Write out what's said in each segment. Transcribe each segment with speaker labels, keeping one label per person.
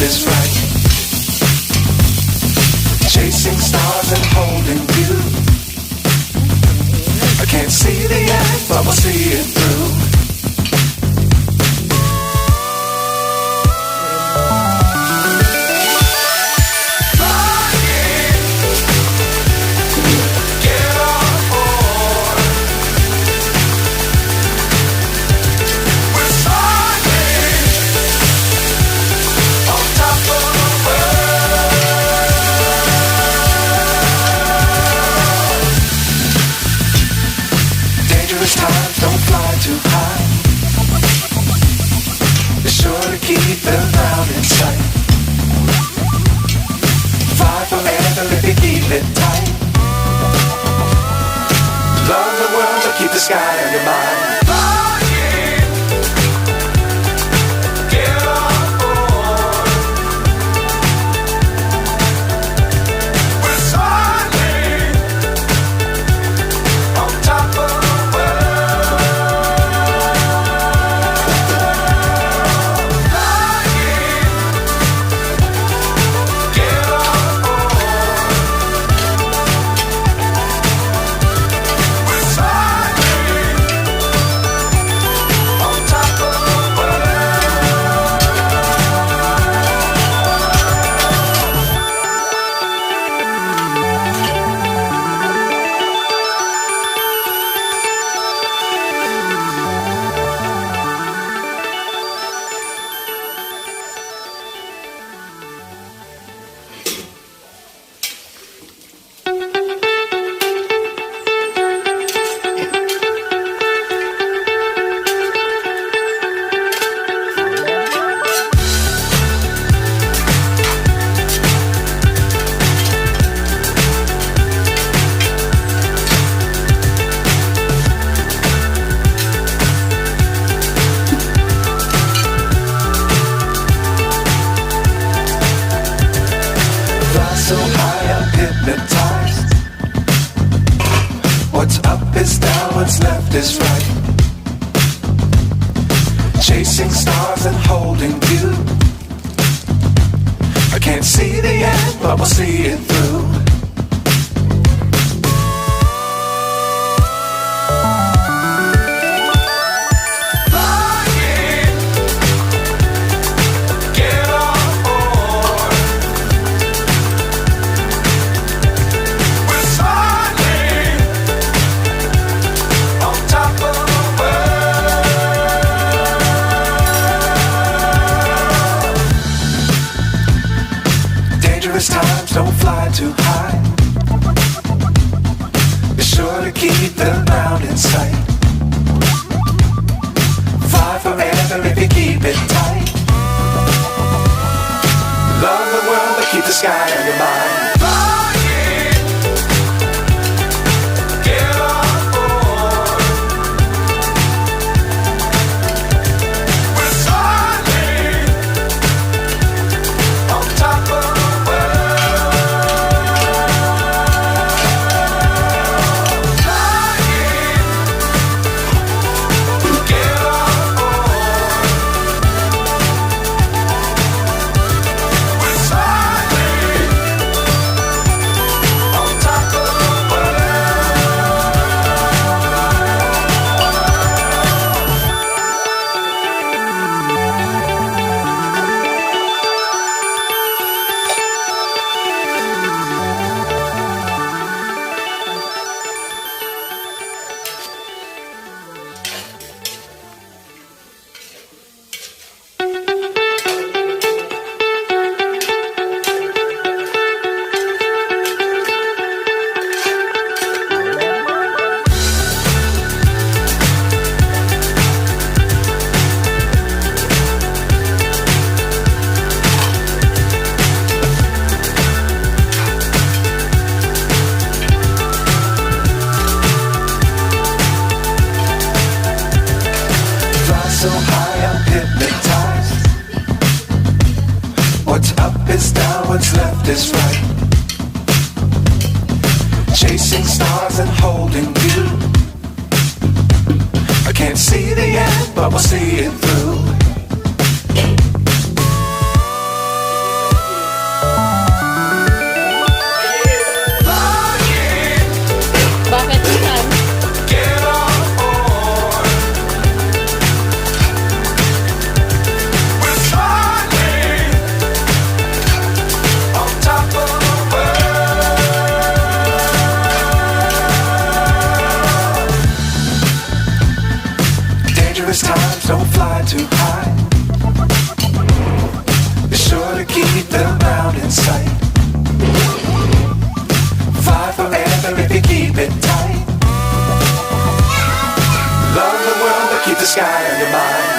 Speaker 1: is right. Chasing stars and holding you. I can't see the end, but we'll see it through. Times don't fly too high. Be sure to keep the ground in sight. Fly forever if you keep it tight. Love the world but keep the sky on your mind. So high I'm hypnotized. What's up is down, what's left is right. Chasing stars and holding you. I can't see the end, but we'll see it through. Times don't fly too high. Be sure to keep the ground in sight. Fly forever if you keep it tight. Love the world but keep the sky on your mind. So high I'm hypnotized. What's up is down, what's left is right. Chasing stars and holding you. I can't see the end, but we'll see it through. don't fly too high. Be sure to keep the ground in sight. Fly forever if you keep it tight. Love the world but keep the sky on your mind.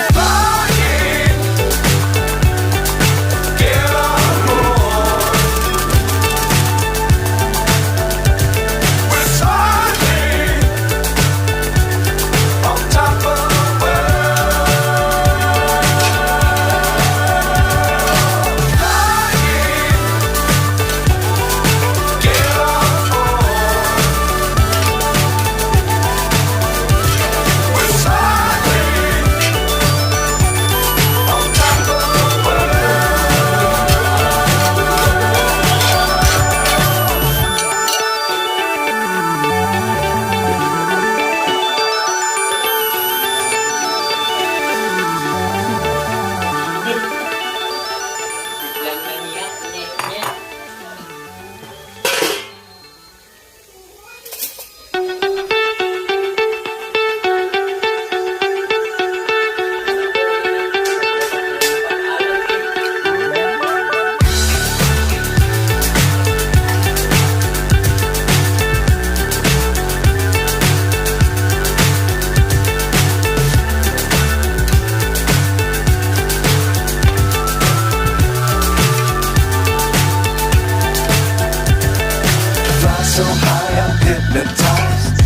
Speaker 1: So high I'm hypnotized.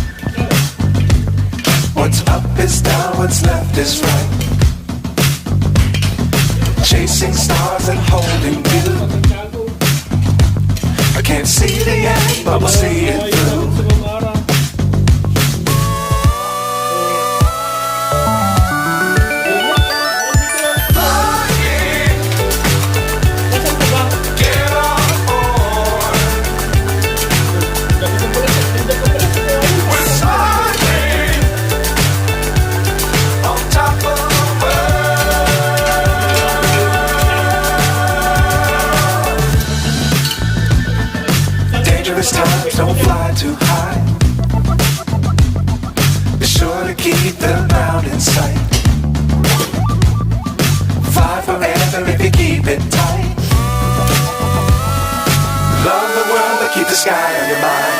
Speaker 1: What's up is down, what's left is right. Chasing stars and holding you. I can't see the end, but we'll see it through. Times don't fly too high. Be sure to keep the ground in sight. Fly forever if you keep it tight. Love the world but keep the sky on your mind.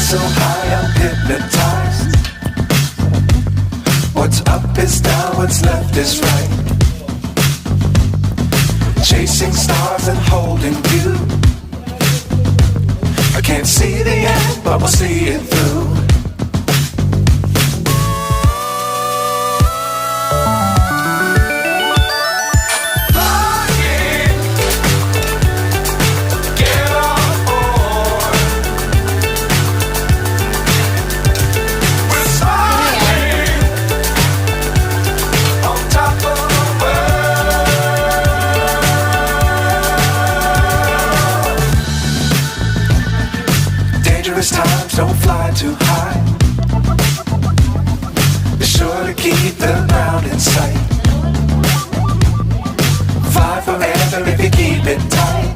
Speaker 1: So high I'm hypnotized. What's up is down, what's left is right. Chasing stars and holding you. I can't see the end, but we'll see it through. Times don't fly too high. Be sure to keep the ground in sight. Fly forever if you keep it tight.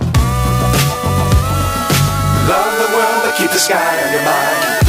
Speaker 1: Love keep the sky on your mind.